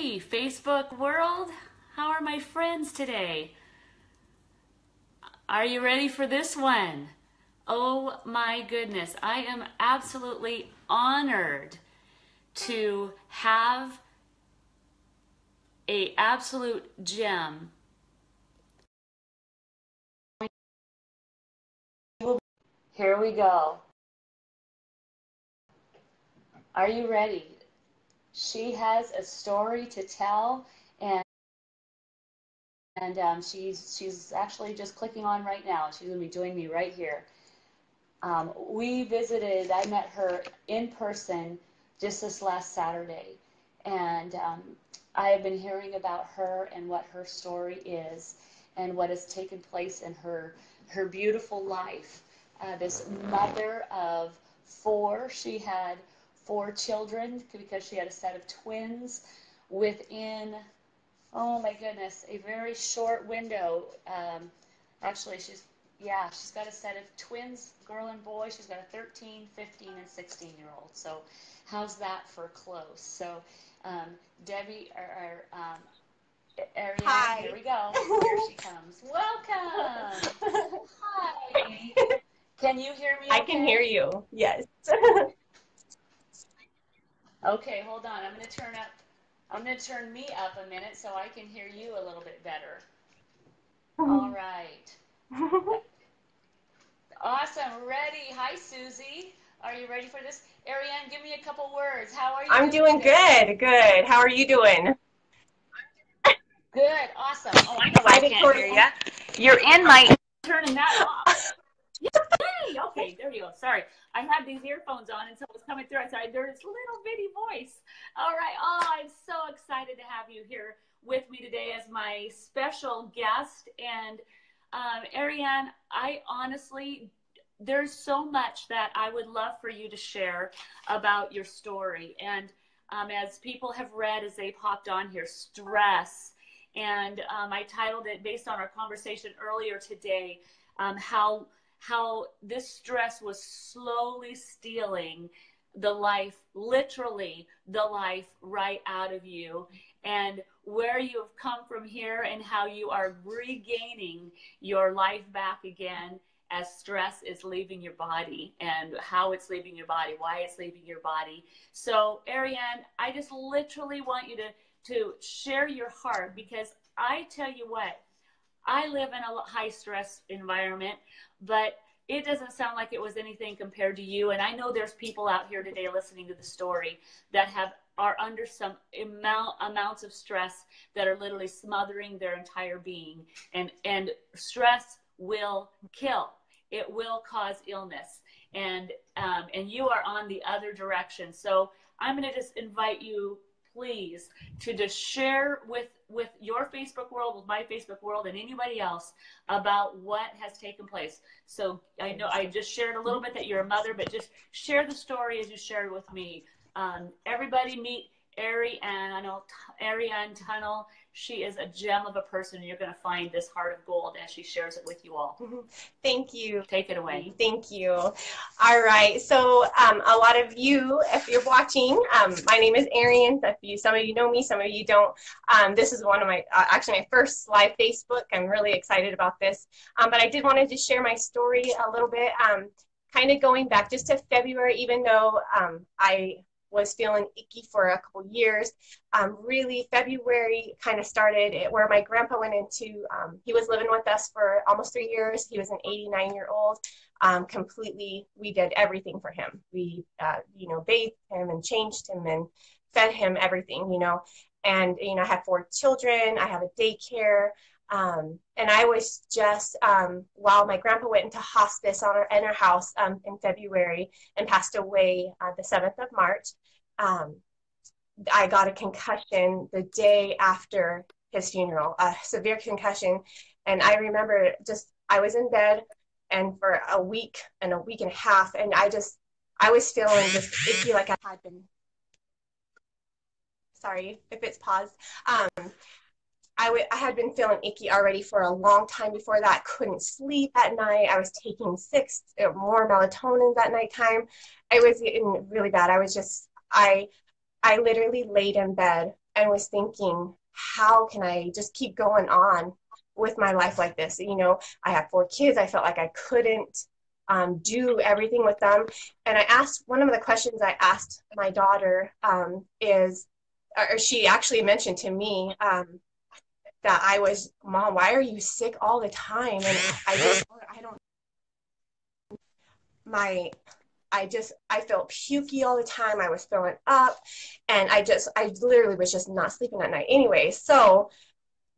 Hey, Facebook world, how are my friends today? Are you ready for this one? Oh my goodness, I am absolutely honored to have a absolute gem. Here we go. Are you ready? She has a story to tell, and she's actually just clicking on right now. She's gonna be joining me right here. We visited. I met her in person just this last Saturday, and I have been hearing about her and what her story is, and what has taken place in her beautiful life. This mother of four. She had four children because she had a set of twins within, oh my goodness, a very short window. Actually, she's got a set of twins, girl and boy. She's got a 13, 15, and 16-year-old. So how's that for close? So Debbie, Ariane, here Hi. we go. Here she comes. Welcome. Hi. Can you hear me I can hear okay? you. Yes. Okay, hold on. I'm going to turn me up a minute so I can hear you a little bit better. All right. Awesome. Ready. Hi, Susie. Are you ready for this? Ariane, give me a couple words. How are you I'm doing doing today? good. Good. How are you doing? Good. Awesome. Oh, I know I Hi, can't hear Victoria. you. You're in my turning that off. Yay! Okay, there you go. Sorry. I had these earphones on and so it was coming through. I said, I heard this little bitty voice. All right. Oh, I'm so excited to have you here with me today as my special guest. And Ariane, I honestly, there's so much that I would love for you to share about your story. And as people have read as they've hopped on here, stress. And I titled it based on our conversation earlier today, how this stress was slowly stealing the life, literally the life right out of you, and where you have come from here and how you are regaining your life back again as stress is leaving your body, and how it's leaving your body, why it's leaving your body. So Ariane, I just literally want you to share your heart, because I tell you what, I live in a high stress environment, but it doesn't sound like it was anything compared to you. And I know there's people out here today listening to the story that are under some amounts of stress that are literally smothering their entire being. And stress will kill. It will cause illness. And you are on the other direction. So I'm going to just invite you, please, to just share with your Facebook world, with my Facebook world, and anybody else about what has taken place. So I know I just shared a little bit that you're a mother, but just share the story as you shared with me. Everybody meet Arian Tunnel. She is a gem of a person, and you're going to find this heart of gold as she shares it with you all. Thank you. Take it away. Thank you. All right. So a lot of you, if you're watching, my name is Arian. Some of you know me, some of you don't. This is one of my, actually my first live Facebook. I'm really excited about this. But I did want to just share my story a little bit, kind of going back just to February, even though I was feeling icky for a couple years. Really, February kind of started where my grandpa went into, he was living with us for almost 3 years. He was an 89-year-old. Completely, we did everything for him. We, bathed him and changed him and fed him everything, And, I had 4 children. I have a daycare. And I was just, while my grandpa went into hospice in our house in February and passed away the 7th of March, I got a concussion the day after his funeral, a severe concussion. And I remember I was in bed and for a week and a half, and I was feeling just icky, like I had been, sorry if it's paused. I had been feeling icky already for a long time before that. Couldn't sleep at night. I was taking 6 or more melatonin that nighttime. It was getting really bad. I literally laid in bed and was thinking, how can I just keep going on with my life like this? You know, I have 4 kids. I felt like I couldn't do everything with them. And I asked, one of the questions I asked my daughter or she actually mentioned to me that I was, Mom, why are you sick all the time? And I don't, my, I felt pukey all the time. I was throwing up, and I literally was just not sleeping at night anyway. So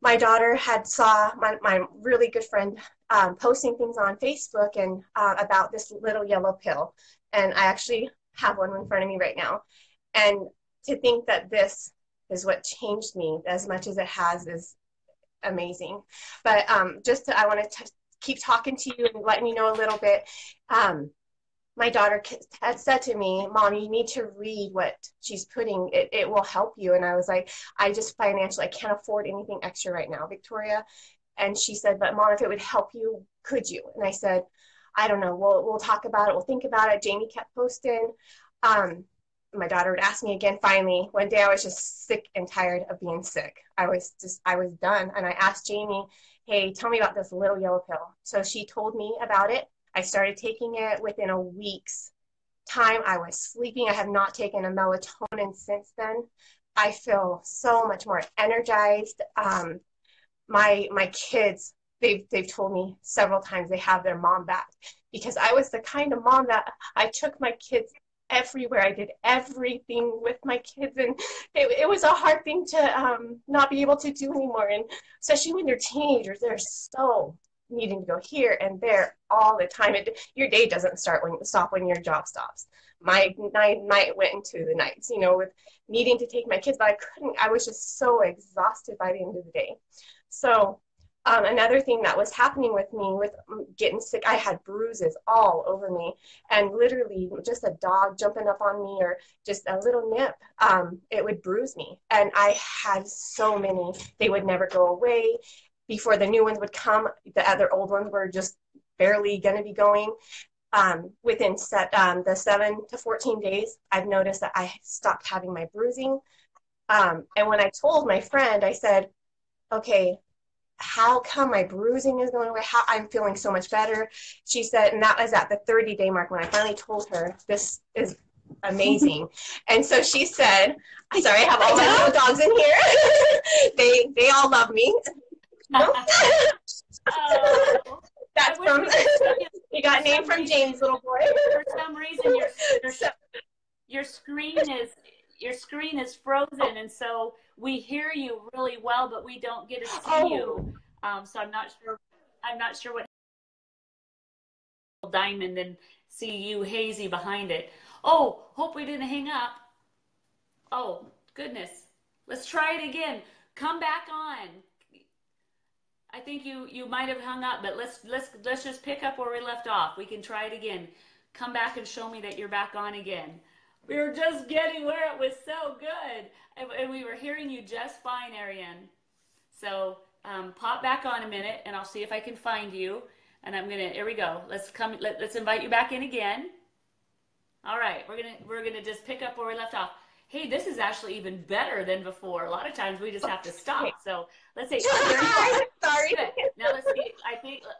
my daughter had saw my really good friend posting things on Facebook and about this little yellow pill. And I actually have one in front of me right now. And to think that this is what changed me as much as it has is amazing. But I want to keep talking to you and letting you know a little bit. My daughter had said to me, Mom, you need to read what she's putting. It will help you. And I was like, I just financially, I can't afford anything extra right now, Victoria. And she said, but Mom, if it would help you, could you? And I said, I don't know. We'll talk about it. We'll think about it. Jamie kept posting. My daughter would ask me again. Finally, one day I was just sick and tired of being sick. I was done. And I asked Jamie, hey, tell me about this little yellow pill. So she told me about it. I started taking it within a week's time. I was sleeping. I have not taken a melatonin since then. I feel so much more energized. My kids, they've told me several times they have their mom back, because I was the kind of mom that I took my kids everywhere. I did everything with my kids, and it was a hard thing to not be able to do anymore. And especially when they're teenagers, they're so needing to go here and there all the time. Your day doesn't stop when your job stops. My night went into the nights, you know, with needing to take my kids, but I was just so exhausted by the end of the day. So another thing that was happening with me with getting sick, I had bruises all over me, and literally just a dog jumping up on me or just a little nip, it would bruise me. And I had so many, they would never go away. Before the new ones would come, the other old ones were just barely going to be going. Within the 7 to 14 days, I've noticed that I stopped having my bruising. And when I told my friend, I said, okay, how come my bruising is going away? How I'm feeling so much better? She said, and that was at the 30-day mark when I finally told her, this is amazing. And so she said, I'm sorry, I have all my little dogs in here. They all love me. Nope. That's from, you got a name from James, little boy. For some reason, your screen is frozen, and so we hear you really well, but we don't get to see you. So I'm not sure what diamond and see you hazy behind it. Oh, hope we didn't hang up. Oh goodness, let's try it again. Come back on. I think you might have hung up, but let's just pick up where we left off. We can try it again. Come back and show me that you're back on again. We were just getting where it was so good, and we were hearing you just fine, Arian. So pop back on a minute, and I'll see if I can find you. And here we go. Let's invite you back in again. All right, we're gonna just pick up where we left off. Hey, this is actually even better than before. A lot of times we just have to stop. So let's see. Sorry. Good. Now let's see.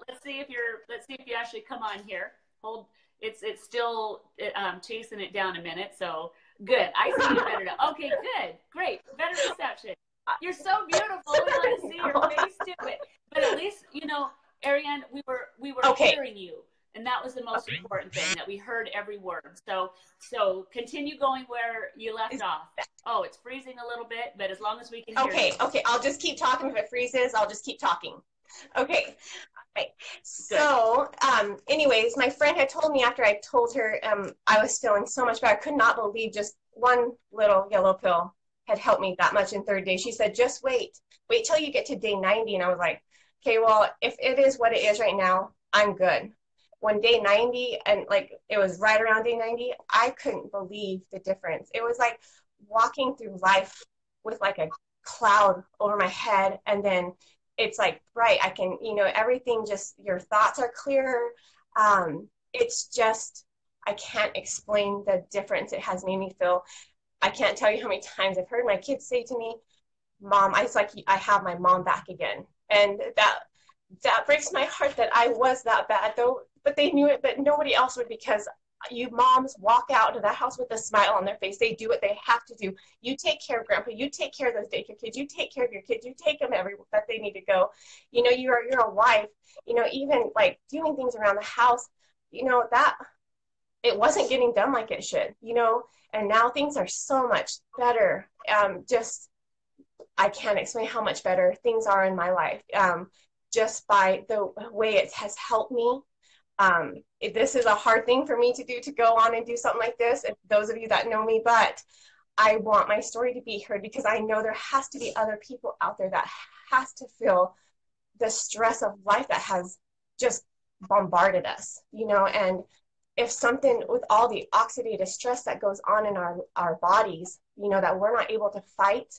Let's see if you actually come on here. Hold. It's still chasing it down a minute. So good. I see you better now. Okay, good. Great. Better reception. You're so beautiful. We want to see your face to it. But at least, Arian, we were hearing you. And that was the most important thing, that we heard every word. So continue going where you left off. Oh, it's freezing a little bit, but as long as we can hear you. Okay. I'll just keep talking. If it freezes, I'll just keep talking. Okay. Right. So, anyways, my friend had told me after I told her I was feeling so much better. I could not believe just one little yellow pill had helped me that much in 30 days. She said, just wait till you get to day 90. And I was like, okay, well, if it is what it is right now, I'm good. When day 90, and like it was right around day 90, I couldn't believe the difference. It was like walking through life with like a cloud over my head, and then it's like bright. I can, everything, just your thoughts are clearer. It's just, I can't explain the difference it has made me feel. I can't tell you how many times I've heard my kids say to me, mom, it's like I have my mom back again. And that breaks my heart that I was that bad, though. But they knew it, but nobody else would, because you moms walk out of that house with a smile on their face. They do what they have to do. You take care of grandpa. You take care of those daycare kids. You take care of your kids. You take them everywhere that they need to go. You know, you're a wife. You know, even like doing things around the house. You know, that it wasn't getting done like it should. You know, and now things are so much better. Just I can't explain how much better things are in my life. Just by the way it has helped me. This is a hard thing for me to do, to go on and do something like this, if those of you that know me, but I want my story to be heard, because I know there has to be other people out there that has to feel the stress of life that has just bombarded us, you know. And if something with all the oxidative stress that goes on in our bodies, you know, that we're not able to fight,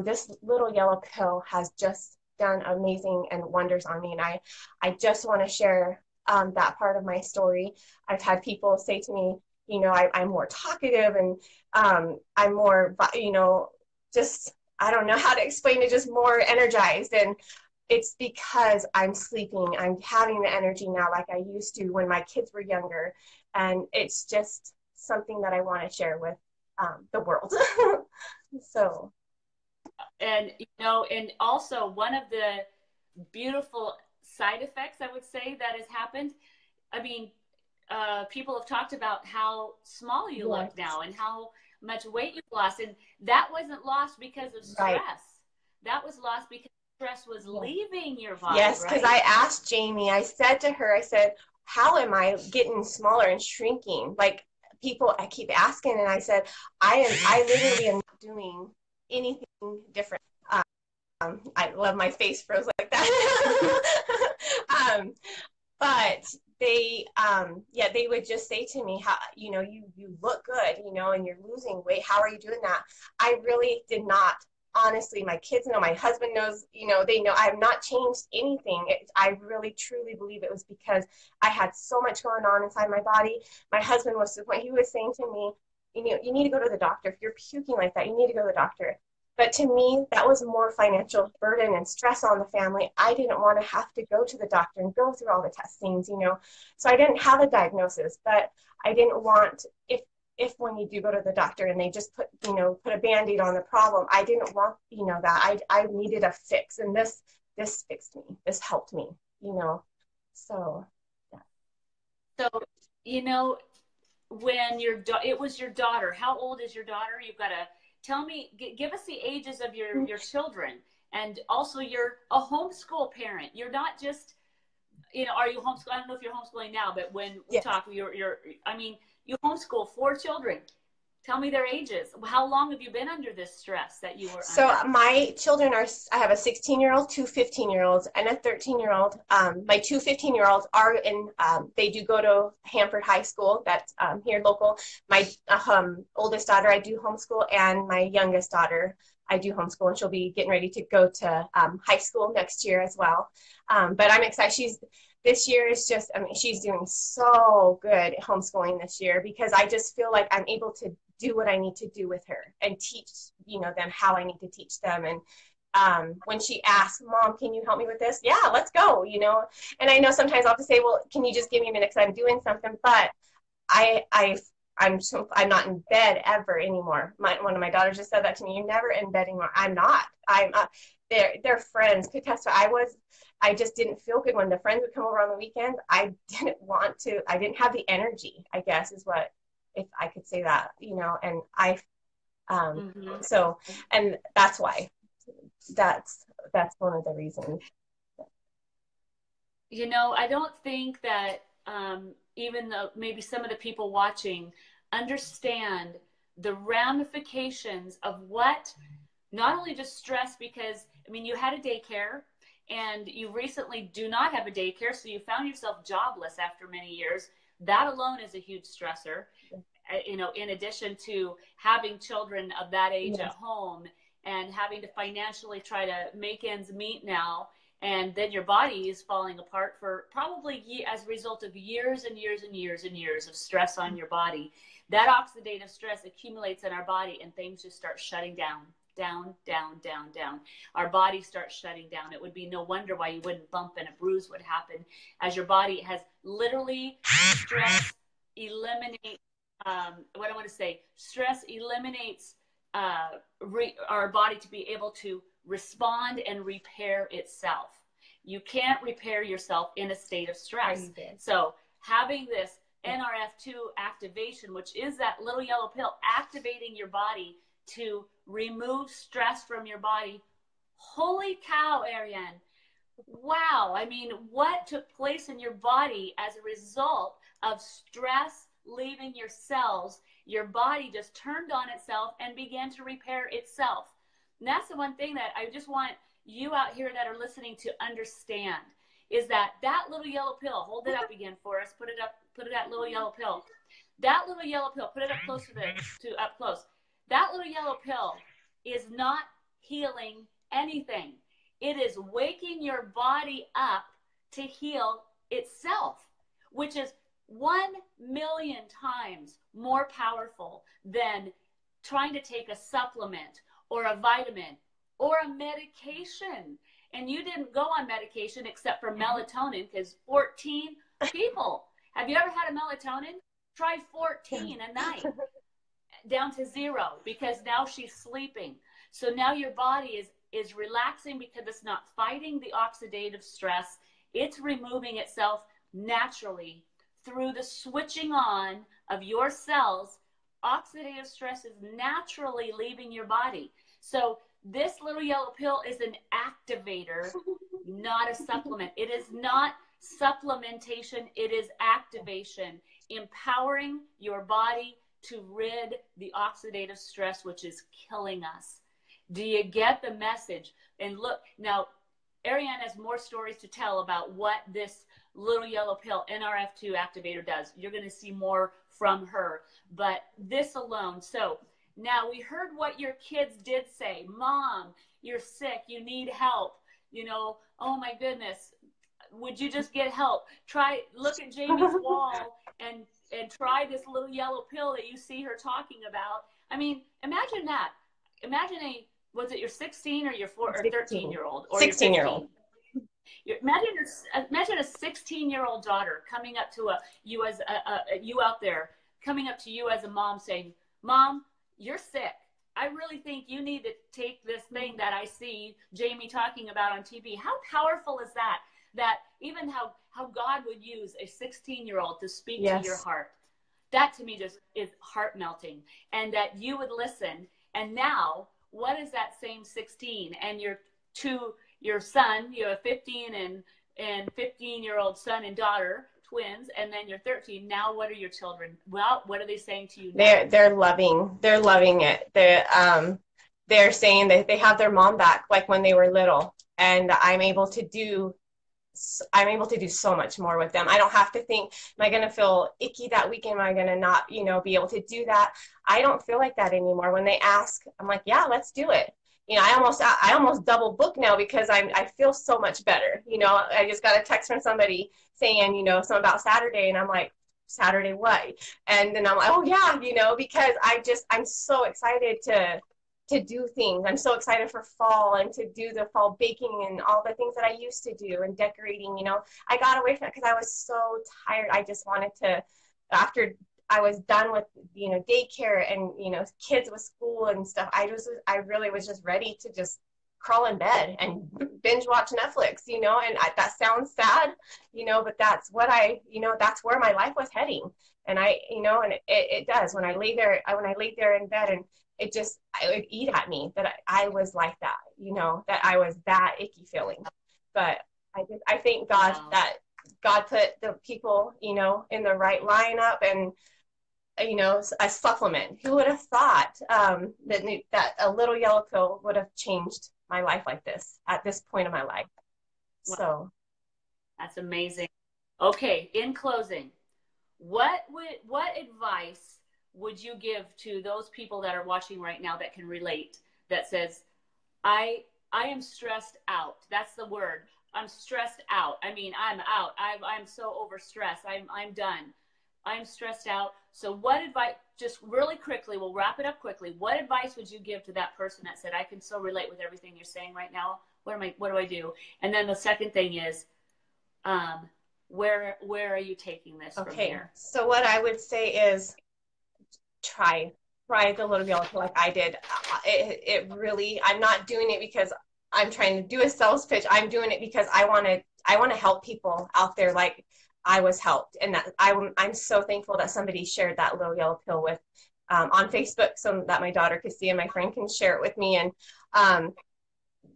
this little yellow pill has just done amazing and wonders on me. And I just want to share that part of my story. I've had people say to me, you know, I'm more talkative, and I'm more, you know, just, I don't know how to explain it, just more energized. And it's because I'm sleeping. I'm having the energy now like I used to when my kids were younger. And it's just something that I want to share with the world. So. And, you know, and also one of the beautiful side effects, I would say, that has happened. I mean, people have talked about how small you look now and how much weight you've lost. And that wasn't lost because of stress. Right. That was lost because stress was leaving your body. Yes, because I asked Jamie, I said to her, I said, how am I getting smaller and shrinking? Like, people, I keep asking, and I said, I literally am not doing anything different. I love my face froze like that. But they, they would just say to me, how, you know, you look good, you know, and you're losing weight. How are you doing that? I really did not. Honestly, my kids know, my husband knows, you know, they know I've not changed anything. I really, truly believe it was because I had so much going on inside my body. My husband was to the point, he was saying to me, you know, you need to go to the doctor. If you're puking like that, you need to go to the doctor. But to me, that was more financial burden and stress on the family. I didn't want to have to go to the doctor and go through all the testings, you know. So I didn't have a diagnosis, but I didn't want, if when you do go to the doctor and they just put a Band-Aid on the problem, I didn't want, you know, that. I needed a fix, and this fixed me. This helped me, you know. So, yeah. So, you know, when it was your daughter, how old is your daughter? You've got to tell me, give us the ages of your children. And also, you're a homeschool parent. You're not just, you know, are you homeschool? I don't know if you're homeschooling now, but when we talk, I mean, you homeschool 4 children. Tell me their ages. How long have you been under this stress that you were so under? My children are, I have a 16-year-old, 2 15-year-olds, and a 13-year-old. My 2 15-year-olds are in, they do go to Hanford High School. That's here local. My oldest daughter, I do homeschool, and my youngest daughter, I do homeschool, and she'll be getting ready to go to high school next year as well. But I'm excited. This year is just, I mean, she's doing so good at homeschooling this year, because I just feel like I'm able to do what I need to do with her and teach, you know, them how I need to teach them. And when she asks, Mom, can you help me with this? Yeah, let's go, you know. And I know sometimes I'll have to say, well, can you just give me a minute because I'm doing something? But I'm not in bed ever anymore. One of my daughters just said that to me. You're never in bed anymore. I'm not. Their friends could testify. I just didn't feel good when the friends would come over on the weekends. I didn't have the energy, I guess, is what, if I could say that, you know. And so, and that's why, that's one of the reasons. You know, I don't think that even though maybe some of the people watching understand the ramifications of what, not only just stress, because, I mean, you had a daycare, and you recently do not have a daycare, so you found yourself jobless after many years. That alone is a huge stressor, you know, in addition to having children of that age at home and having to financially try to make ends meet now. And then your body is falling apart for probably as a result of years and years and years and years of stress on your body. that oxidative stress accumulates in our body and things just start shutting down, down, down, down, down. Our body starts shutting down. It would be no wonder why you wouldn't bump and a bruise would happen, as your body has literally stress eliminate. What I want to say, stress eliminates our body to be able to respond and repair itself. You can't repair yourself in a state of stress. So having this NRF2 activation, which is that little yellow pill activating your body to remove stress from your body. Holy cow, Arian. Wow. I mean, what took place in your body as a result of stress leaving your cells? Your body just turned on itself and began to repair itself. And that's the one thing that I just want you out here that are listening to understand, is that that little yellow pill, hold it up again for us, put it up, put it that little yellow pill. That little yellow pill, put it up close to up close. That little yellow pill is not healing anything. It is waking your body up to heal itself, which is 1,000,000 times more powerful than trying to take a supplement or a vitamin or a medication. And you didn't go on medication except for melatonin, because 14 people. Have you ever had a melatonin? Try 14 a night, down to 0, because now she's sleeping. So now your body is relaxing because it's not fighting the oxidative stress. It's removing itself naturally through the switching on of your cells. Oxidative stress is naturally leaving your body. So this little yellow pill is an activator, not a supplement. It is not supplementation. It is activation, empowering your body to rid the oxidative stress, which is killing us. Do you get the message? And look, now, Ariane has more stories to tell about what this little yellow pill NRF2 activator does. You're going to see more from her, but this alone. So now we heard what your kids did say. Mom, you're sick. You need help. You know, oh my goodness. Would you just get help? Look at Jamie's wall and try this little yellow pill that you see her talking about. I mean, imagine that. Imagine was it your 16 or your 13-year-old? Or 16-year-old. Imagine a 16-year-old daughter coming up to you out there, coming up to you as a mom saying, Mom, you're sick. I really think you need to take this thing that I see Jamie talking about on TV. How powerful is that? That even how God would use a 16-year-old to speak to your heart. That to me just is heart melting. And that you would listen. And now, what is that same 16 and your son, you have a 15 and 15-year-old son and daughter, twins, and then you're 13. Now, what are your children? Well, what are they saying to you now? They're loving it. They're saying that they have their mom back, like when they were little, and I'm able to do so much more with them. I don't have to think, am I going to feel icky that weekend? Am I going to not, be able to do that? I don't feel like that anymore. When they ask, I'm like, yeah, let's do it. I almost double book now because I feel so much better. I just got a text from somebody saying, something about Saturday, and I'm like, Saturday what? And then I'm like, oh yeah, because I'm so excited to do things. I'm so excited for fall and to do the fall baking and all the things that I used to do and decorating. I got away from it because I was so tired. I just wanted to, after I was done with, daycare and, kids with school and stuff, I really was just ready to just crawl in bed and binge watch Netflix, and that sounds sad, but that's what that's where my life was heading. And and it does. When I lay there in bed, and it would eat at me that I was like that, that I was that icky feeling. But I thank God that God put the people, in the right lineup, and a supplement. Who would have thought that a little yellow pill would have changed my life like this at this point in my life? Wow. So that's amazing. Okay, in closing, what advice would you give to those people that are watching right now that can relate, that says, I am stressed out? That's the word. I'm stressed out. I mean, I'm out. I'm so overstressed. I'm done. I'm stressed out. So what advice, just really quickly, we'll wrap it up quickly. What advice would you give to that person that said, I can so relate with everything you're saying right now? What do I do? And then the second thing is, where are you taking this from here? So what I would say is try the little yellow pill like I did. It really, I'm not doing it because I'm trying to do a sales pitch. I'm doing it because I want to help people out there like I was helped. And that I'm so thankful that somebody shared that little yellow pill with on Facebook so that my daughter could see and my friend can share it with me. And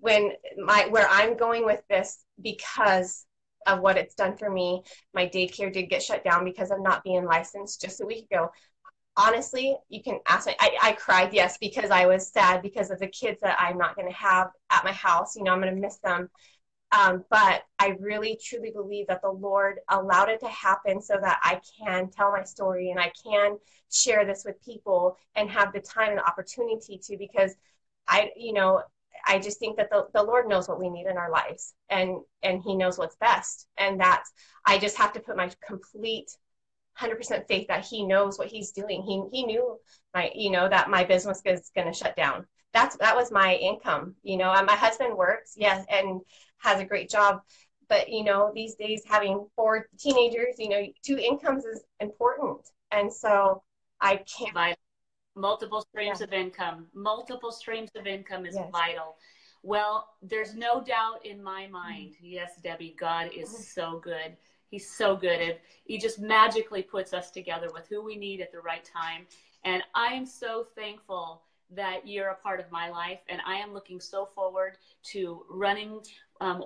where I'm going with this, because of what it's done for me, my daycare did get shut down because of not being licensed just a week ago. Honestly, you can ask me. I cried, yes, because I was sad because of the kids that I'm not going to have at my house. I'm going to miss them. But I really, truly believe that the Lord allowed it to happen so that I can tell my story and I can share this with people and have the time and the opportunity to, because I just think that the Lord knows what we need in our lives, and he knows what's best. And I just have to put my complete 100% faith that he knows what he's doing. He knew that my business is going to shut down. That was my income. And my husband works, yes, and has a great job. But, these days having 4 teenagers, 2 incomes is important. And so I can't. Multiple streams of income. Multiple streams of income is vital. Well, there's no doubt in my mind. Yes, Debbie, God is so good. He's so good. He just magically puts us together with who we need at the right time. And I am so thankful that you're a part of my life. And I am looking so forward to running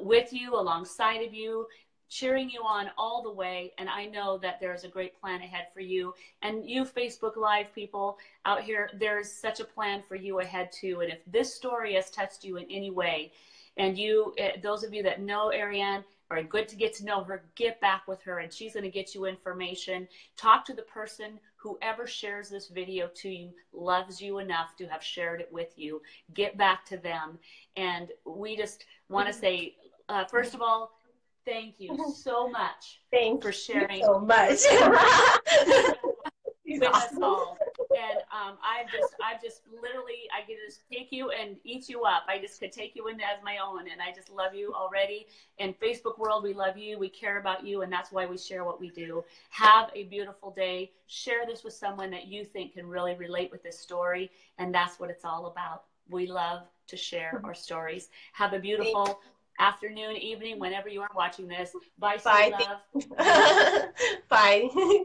with you, alongside of you, cheering you on all the way. And I know that there's a great plan ahead for you. And you Facebook Live people out here, there's such a plan for you ahead too. And if this story has touched you in any way, and those of you that know Arian, are good to get to know her, get back with her, and she's going to get you information. Talk to the person, whoever shares this video to you, loves you enough to have shared it with you. Get back to them. And we just want to say, first of all, thank you so much for sharing so much with us all. And I've just literally, I could just take you and eat you up. I just could take you in as my own, and I just love you already. In Facebook world, we love you, we care about you, and that's why we share what we do. Have a beautiful day. Share this with someone that you think can really relate with this story, and that's what it's all about. We love to share our stories. Have a beautiful afternoon, evening, whenever you are watching this. Bye, sweet love. Bye.